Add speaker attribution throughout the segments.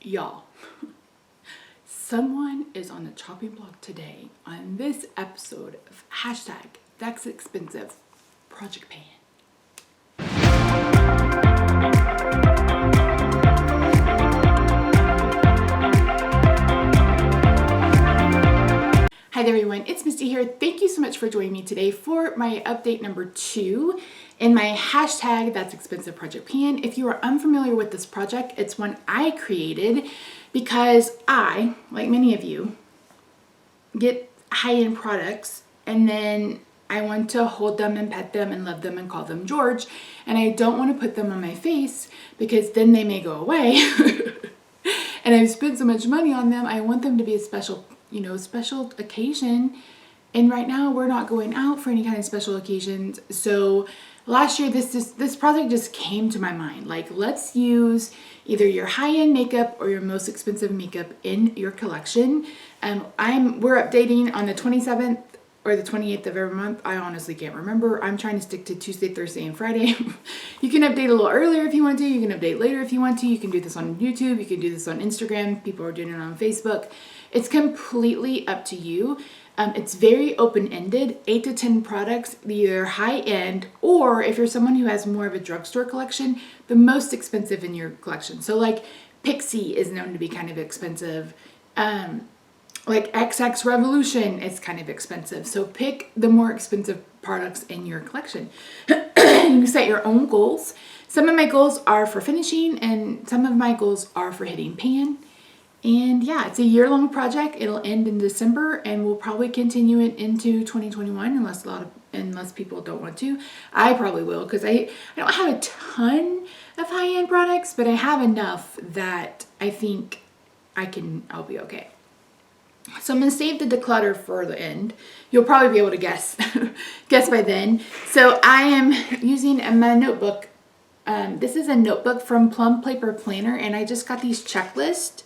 Speaker 1: Y'all, someone is on the chopping block today on this episode of hashtag That's Expensive Project Pan. Hi there everyone, it's Misty here. Thank you so much for joining me today for my update number 2 in my hashtag That's Expensive Project Pan. If you are unfamiliar with this project, it's one I created because I, like many of you, get high-end products and then I want to hold them and pet them and love them and call them George, and I don't want to put them on my face because then they may go away. And I've spent so much money on them, I want them to be a special occasion. And right now we're not going out for any kind of special occasions. So last year this project just came to my mind. Like, let's use either your high-end makeup or your most expensive makeup in your collection. We're updating on the 27th or the 28th of every month. I honestly can't remember. I'm trying to stick to Tuesday, Thursday, and Friday. You can update a little earlier if you want to. You can update later if you want to. You can do this on YouTube. You can do this on Instagram. People are doing it on Facebook. It's completely up to you. It's very open-ended, 8 to 10 products, either high-end or if you're someone who has more of a drugstore collection, the most expensive in your collection. So like Pixie is known to be kind of expensive. Like XX Revolution is kind of expensive. So pick the more expensive products in your collection. You can set your own goals. Some of my goals are for finishing and some of my goals are for hitting pan. And yeah, it's a year-long project. It'll end in December and we'll probably continue it into 2021 unless people don't want to. I probably will because I don't have a ton of high-end products, but I have enough that I think I'll be okay. So I'm going to save the declutter for the end. You'll probably be able to guess by then. So I am using my notebook. This is a notebook from Plum Paper Planner, and I just got these checklist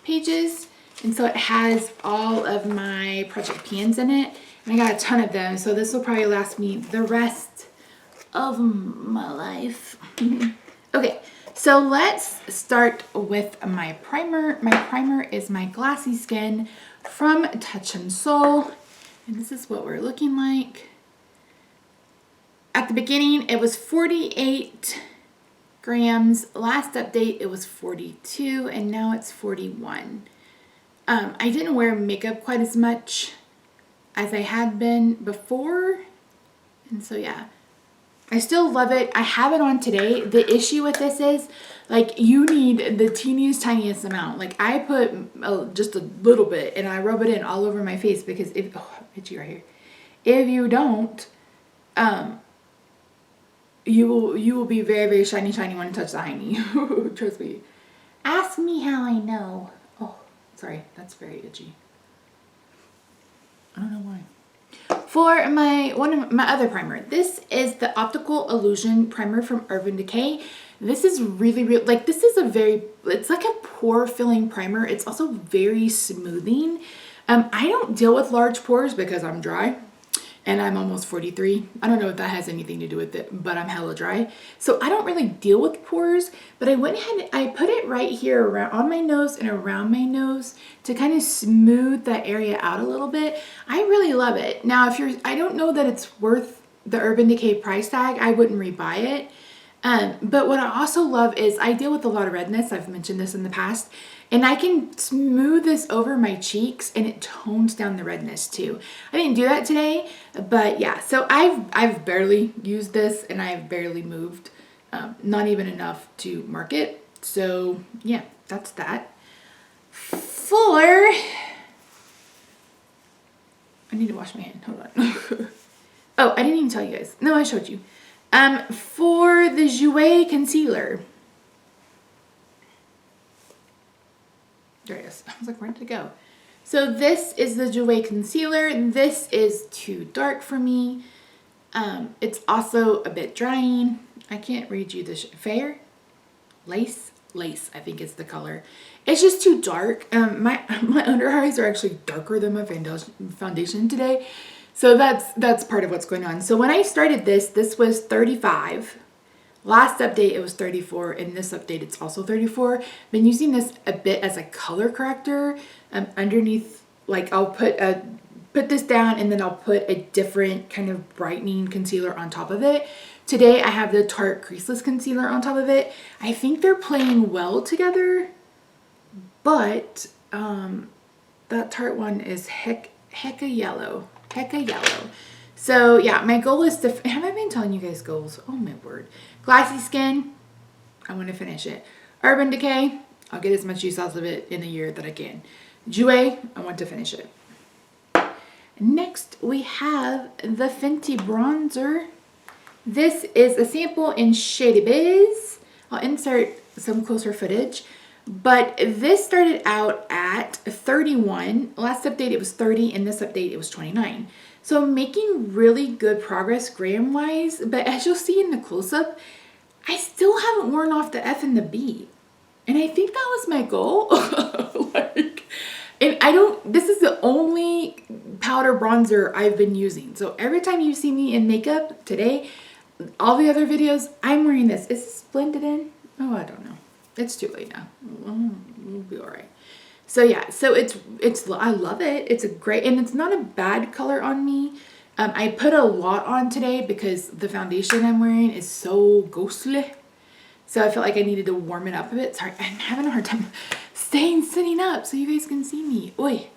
Speaker 1: pages, and so it has all of my project pans in it, and I got a ton of them, so this will probably last me the rest of my life. Okay, so let's start with my primer. My primer is my Glassy Skin from Touch and Soul, and this is what we're looking like. At the beginning it was 48 grams. Last update it was 42 and now it's 41. I didn't wear makeup quite as much as I had been before, and so yeah, I still love it. I have it on today. The issue with this is, like, you need the teeniest, tiniest amount. Like, I put just a little bit and I rub it in all over my face because itchy right here. If you don't, you will be very, very shiny when you touch the hiney. Trust me. Ask me how I know. Oh, sorry, that's very itchy. I don't know why. For one of my other primer, this is the Optical Illusion Primer from Urban Decay. This is really, like, this is it's like a pore filling primer. It's also very smoothing. I don't deal with large pores because I'm dry and I'm almost 43. I don't know if that has anything to do with it, but I'm hella dry. So I don't really deal with pores, but I went ahead and I put it right here around on my nose and around my nose to kind of smooth that area out a little bit. I really love it. Now, I don't know that it's worth the Urban Decay price tag. I wouldn't rebuy it. But what I also love is I deal with a lot of redness. I've mentioned this in the past, and I can smooth this over my cheeks and it tones down the redness too. I didn't do that today, but yeah, so I've barely used this and I've barely moved, not even enough to mark it. So yeah, that's that. I need to wash my hand, hold on. Oh, I didn't even tell you guys. No, I showed you. For the Jouer concealer. There it is. I was like, where did it go? So this is the Jouer concealer. This is too dark for me. It's also a bit drying. I can't read you the fair. Lace, I think is the color. It's just too dark. My under eyes are actually darker than my foundation today. So that's part of what's going on. So when I started this was 35 Last update it was 34, and this update it's also 34. Been using this a bit as a color corrector underneath, like I'll put this down and then I'll put a different kind of brightening concealer on top of it. Today I have the Tarte Creaseless Concealer on top of it. I think they're playing well together, but that Tarte one is hecka yellow. So yeah, my goal is to, have I been telling you guys goals? Oh my word. Glassy Skin, I want to finish it. Urban Decay, I'll get as much use out of it in a year that I can. Jouer, I want to finish it. Next we have the Fenty Bronzer. This is a sample in Shady Biz. I'll insert some closer footage. But this started out at 31. Last update it was 30, and this update it was 29. So making really good progress gram wise, but as you'll see in the close-up, I still haven't worn off the F and the B. And I think that was my goal. This is the only powder bronzer I've been using. So every time you see me in makeup today, all the other videos, I'm wearing this. Is this blended in? Oh, I don't know. It's too late now. We'll be all right. So yeah, so I love it. It's a great, and it's not a bad color on me. I put a lot on today because the foundation I'm wearing is so ghostly. So I felt like I needed to warm it up a bit. Sorry, I'm having a hard time sitting up so you guys can see me. Oi.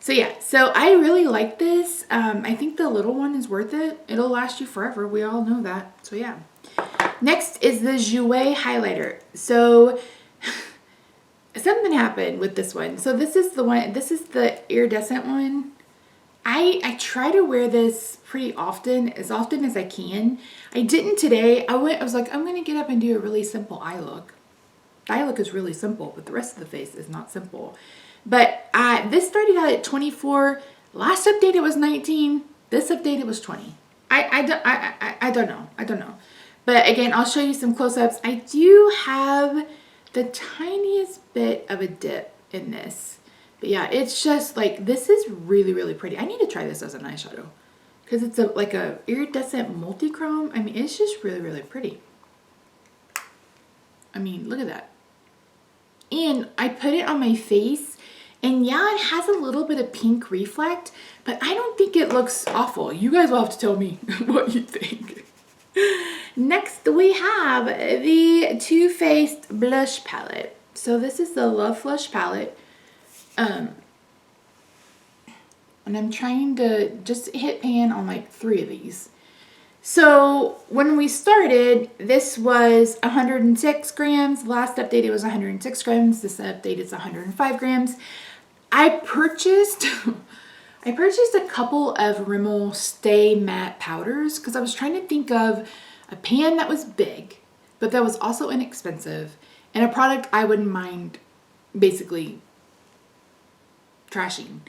Speaker 1: So yeah, so I really like this. I think the little one is worth it. It'll last you forever. We all know that. So yeah. Next is the Jouer Highlighter. So something happened with this one. So this is the one, this is the iridescent one. I try to wear this pretty often as I can. I didn't today. I was like, I'm going to get up and do a really simple eye look. The eye look is really simple, but the rest of the face is not simple. But this started out at 24. Last update it was 19. This update it was 20. I don't know. But again, I'll show you some close-ups. I do have the tiniest bit of a dip in this. But yeah, it's just like, this is really, really pretty. I need to try this as an eyeshadow because it's like a iridescent multi-chrome. I mean, it's just really, really pretty. I mean, look at that. And I put it on my face, and yeah, it has a little bit of pink reflect, but I don't think it looks awful. You guys will have to tell me what you think. Next, we have the Too Faced Blush Palette. So this is the Love Flush Palette. And I'm trying to just hit pan on like 3 of these. So when we started, this was 106 grams. Last update it was 106 grams. This update is 105 grams. I purchased a couple of Rimmel Stay Matte powders because I was trying to think of a pan that was big, but that was also inexpensive, and a product I wouldn't mind basically trashing.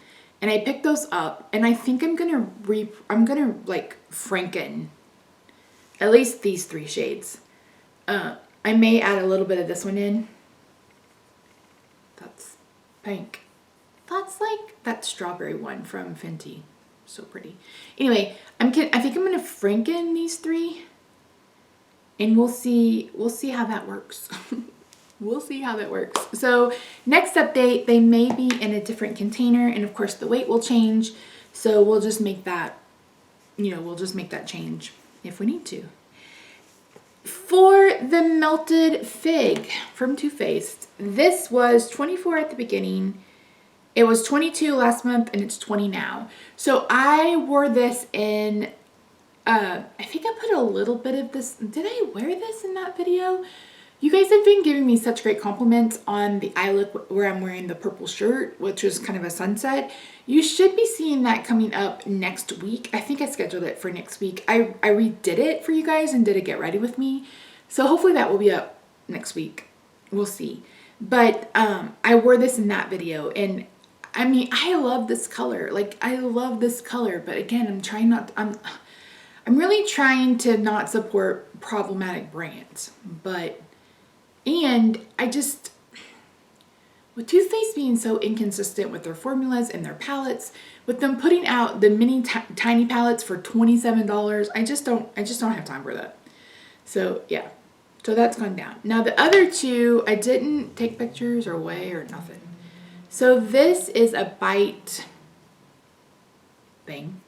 Speaker 1: And I picked those up, and I think I'm gonna like Franken at least these 3 shades. I may add a little bit of this one in. That's pink. That's like that strawberry one from Fenty. So pretty. Anyway, I think I'm gonna Franken these 3, and we'll see how that works. We'll see how that works. So next update, they may be in a different container, and of course the weight will change. So we'll just make that, we'll just make that change if we need to. For the Melted Fig from Too Faced, this was 24 at the beginning. It was 22 last month, and it's 20 now. So I wore this in, I think I put a little bit of this. Did I wear this in that video? You guys have been giving me such great compliments on the eye look where I'm wearing the purple shirt, which is kind of a sunset. You should be seeing that coming up next week. I think I scheduled it for next week. I redid it for you guys and did a get ready with me. So hopefully that will be up next week. We'll see. But I wore this in that video, and I mean, I love this color. Like, I love this color, but again, I'm really trying to not support problematic brands, and I just, with Too Faced being so inconsistent with their formulas and their palettes, with them putting out the mini tiny palettes for $27, I just don't have time for that. So yeah, So that's gone down. Now the other two, I didn't take pictures or weigh or nothing. So this is a Bite thing.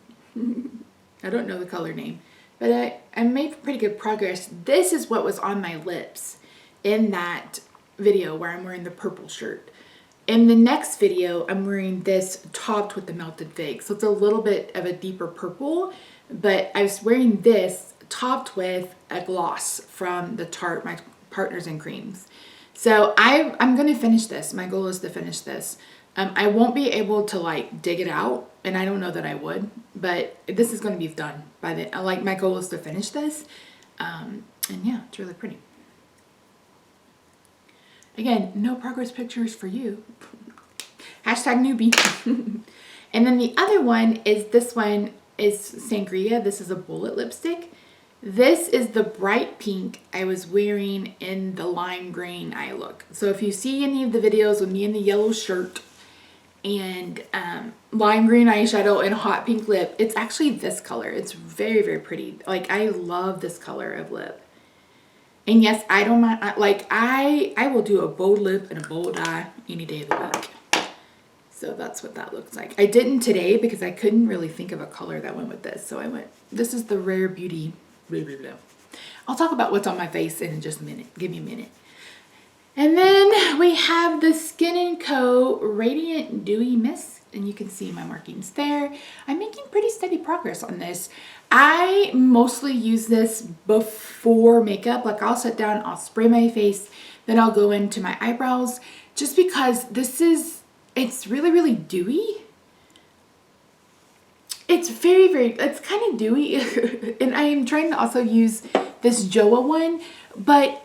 Speaker 1: I don't know the color name, but I made pretty good progress. This is what was on my lips in that video where I'm wearing the purple shirt. In the next video, I'm wearing this topped with the melted fig. So it's a little bit of a deeper purple, but I was wearing this topped with a gloss from the Tarte, my Partners in Creams. So I'm going to finish this. My goal is to finish this. I won't be able to like dig it out, and I don't know that I would, but this is going to be done by the, like my goal is to finish this. And yeah, it's really pretty. Again, no progress pictures for you. Hashtag newbie. And then the other one is, this one is Sangria. This is a bullet lipstick. This is the bright pink I was wearing in the lime green eye look. So if you see any of the videos with me in the yellow shirt and lime green eyeshadow and hot pink lip, it's actually this color. It's very, very pretty. Like, I love this color of lip. And yes, I don't mind, like I will do a bold lip and a bold eye any day of the week. So that's what that looks like. I didn't today because I couldn't really think of a color that went with this. So I went, this is the Rare Beauty, blah, blah, blah. I'll talk about what's on my face in just a minute. Give me a minute. And then we have the Skin & Co. Radiant Dewy Mist. And you can see my markings there. I'm making pretty steady progress on this. I mostly use this before makeup. Like, I'll sit down, I'll spray my face, then I'll go into my eyebrows, just because this is, it's really, really dewy. It's very, very, it's kind of dewy. And I am trying to also use this Jouer one, but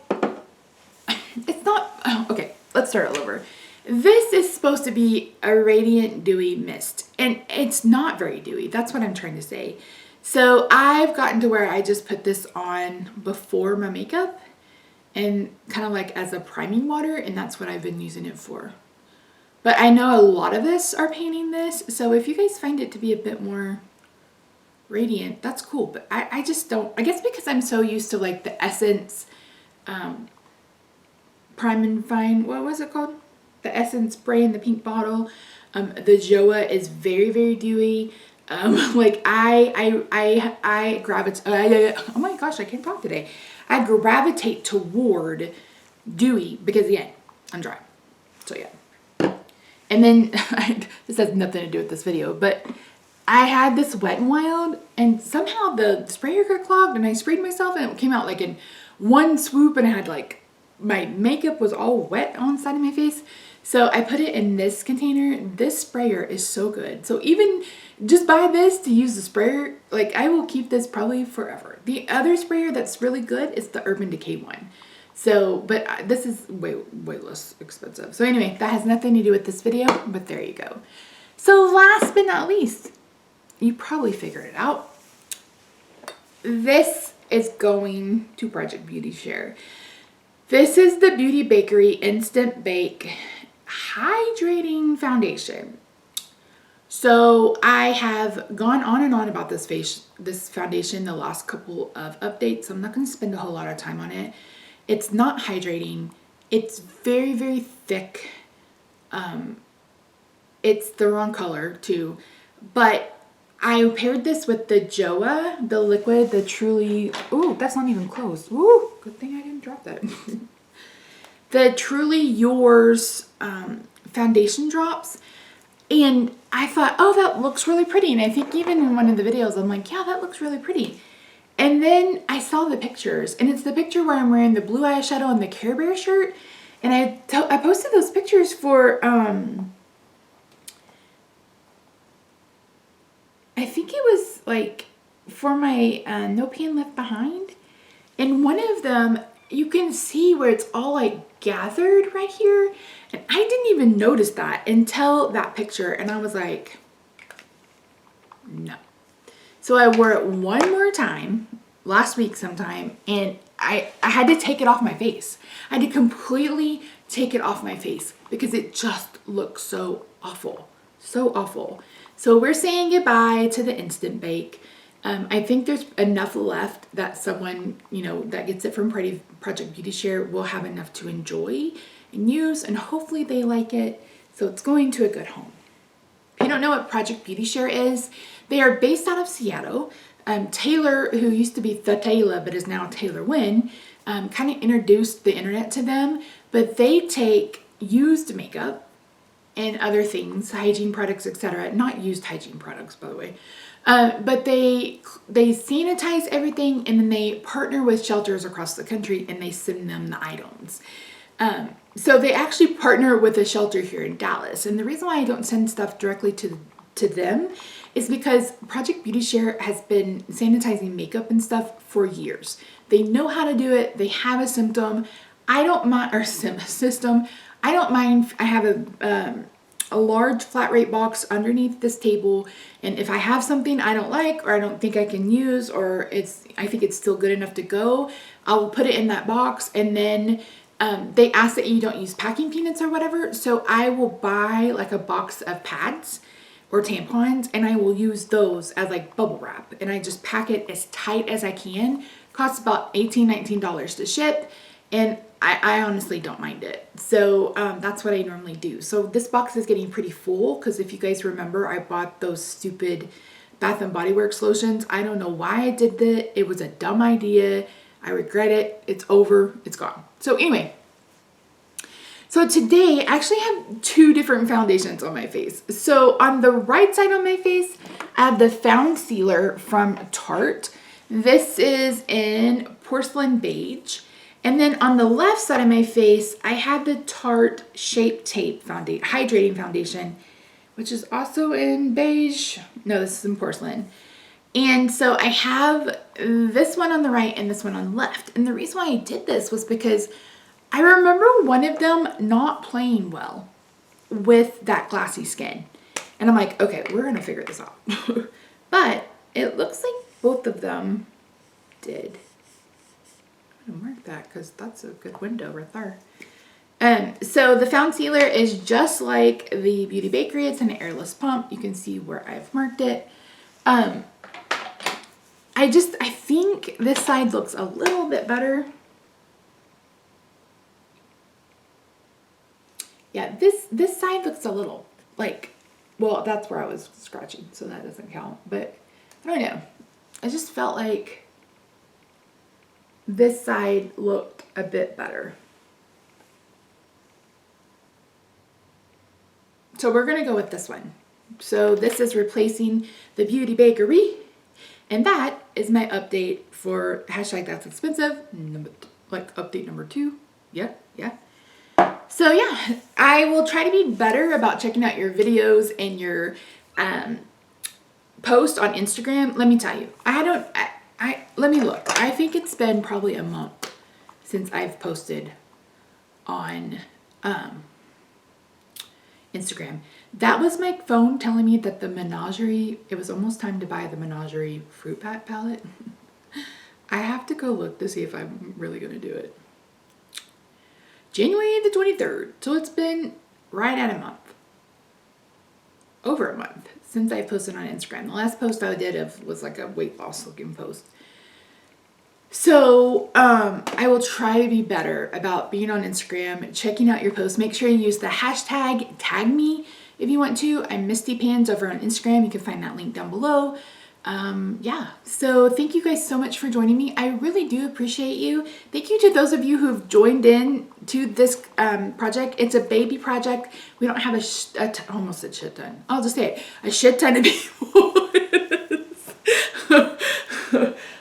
Speaker 1: it's not, oh, okay, let's start all over. This is supposed to be a radiant dewy mist, and it's not very dewy. That's what I'm trying to say. So I've gotten to where I just put this on before my makeup and kind of like as a priming water, and that's what I've been using it for. But I know a lot of us are painting this, so if you guys find it to be a bit more radiant, that's cool. But I just don't, I guess because I'm so used to like the Essence Prime and Fine, what was it called? The Essence spray in the pink bottle. The Jouer is very, very dewy. Like I gravitate, oh my gosh, I can't talk today. I gravitate toward dewy because, again, I'm dry. So yeah. And then this has nothing to do with this video, but I had this Wet n Wild, and somehow the sprayer got clogged, and I sprayed myself, and it came out like in one swoop, and I had like, my makeup was all wet on the side of my face. So I put it in this container. This sprayer is so good. So even just buy this to use the sprayer, like I will keep this probably forever. The other sprayer that's really good is the Urban Decay one. So, but this is way, way less expensive. So anyway, that has nothing to do with this video, but there you go. So last but not least, you probably figured it out. This is going to Project Beauty Share. This is the Beauty Bakery Instant Bake Hydrating Foundation. So I have gone on and on about this foundation the last couple of updates. So I'm not going to spend a whole lot of time on it. It's not hydrating. It's very, very thick. It's the wrong color too. But I paired this with the Jouer, the liquid, the Truly, ooh, that's not even closed. Ooh, good thing I didn't drop that. The Truly Yours foundation drops. And I thought, oh, that looks really pretty. And I think even in one of the videos, I'm like, yeah, that looks really pretty. And then I saw the pictures, and it's the picture where I'm wearing the blue eyeshadow and the Care Bear shirt. And I posted those pictures for, I think it was like for my No Pan Left Behind. And one of them, you can see where it's all like gathered right here. And I didn't even notice that until that picture. And I was like, no. So I wore it one more time last week sometime, and I had to take it off my face. I had to completely take it off my face because it just looks so awful. So awful. So we're saying goodbye to the Instant Bake. I think there's enough left that someone, you know, that gets it from Project Beauty Share will have enough to enjoy and use, and hopefully they like it. So it's going to a good home. If you don't know what Project Beauty Share is, they are based out of Seattle. Taylor, who used to be The Taylor but is now Taylor Wynn, kind of introduced the internet to them, but they take used makeup and other things, hygiene products, etc. Not used hygiene products, by the way. But they sanitize everything, and then they partner with shelters across the country and they send them the items. So they actually partner with a shelter here in Dallas. And the reason why I don't send stuff directly to them is because Project Beauty Share has been sanitizing makeup and stuff for years. They know how to do it. They have a system. I don't mind. I have a large flat rate box underneath this table, and if I have something I don't like or I don't think I can use, or I think it's still good enough to go, I'll put it in that box. And then they ask that you don't use packing peanuts or whatever, so I will buy like a box of pads or tampons, and I will use those as like bubble wrap, and I just pack it as tight as I can. Costs about $18-19 to ship, and I honestly don't mind it. So that's what I normally do. So this box is getting pretty full because if you guys remember, I bought those stupid Bath and Body Works lotions. I don't know why I did that. It was a dumb idea. I regret it. It's over. It's gone. So anyway, so today I actually have two different foundations on my face. So on the right side on my face, I have the Found Sealer from Tarte. This is in Porcelain Beige. And then on the left side of my face, I have the Tarte Shape Tape Hydrating Foundation, which is also in beige. No, this is in porcelain. And so I have this one on the right and this one on the left. And the reason why I did this was because I remember one of them not playing well with that glassy skin. And I'm like, okay, we're going to figure this out. But it looks like both of them did. I'm gonna mark that because that's a good window right there. So the Found Sealer is just like the Beauty Bakery. It's an airless pump. You can see where I've marked it. I think this side looks a little bit better. Yeah, this side looks a little like, well, that's where I was scratching, so that doesn't count. But I don't know. I just felt like this side looked a bit better. So we're going to go with this one. So this is replacing the Beauty Bakery. And that is my update for hashtag That's Expensive. Like update number 2. Yeah. So yeah, I will try to be better about checking out your videos and your post on Instagram. Let me tell you, let me look. I think it's been probably a month since I've posted on Instagram. That was my phone telling me that the Menagerie, it was almost time to buy the Menagerie Fruit Pat palette. I have to go look to see if I'm really going to do it. January the 23rd. So it's been right at a month. Over a month since I posted on Instagram. The last post I did was like a weight loss looking post. So I will try to be better about being on Instagram, checking out your posts. Make sure you use the hashtag, tag me if you want to. I'm Misty Pans over on Instagram. You can find that link down below. Yeah, so thank you guys so much for joining me. I really do appreciate you. Thank you to those of you who've joined in to this project. It's a baby project. We don't have almost a shit ton. I'll just say it, a shit ton of people.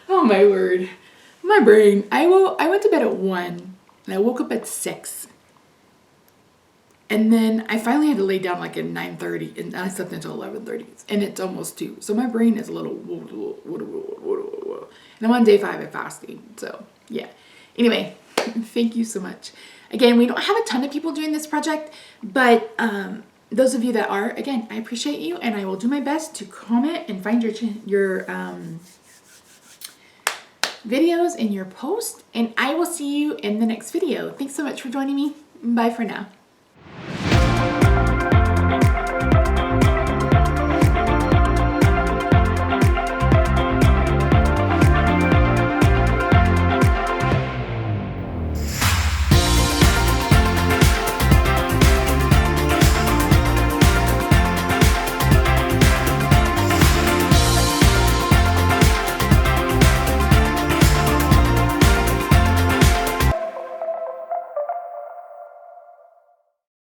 Speaker 1: Oh my word. My brain. I went to bed at 1 and I woke up at 6. And then I finally had to lay down like at 9:30 and I slept until 11:30 and it's almost 2. So my brain is a little and I'm on day 5 of fasting. So yeah. Anyway, thank you so much. Again, we don't have a ton of people doing this project, but those of you that are, again, I appreciate you and I will do my best to comment and find your videos in your post, and I will see you in the next video. Thanks so much for joining me. Bye for now.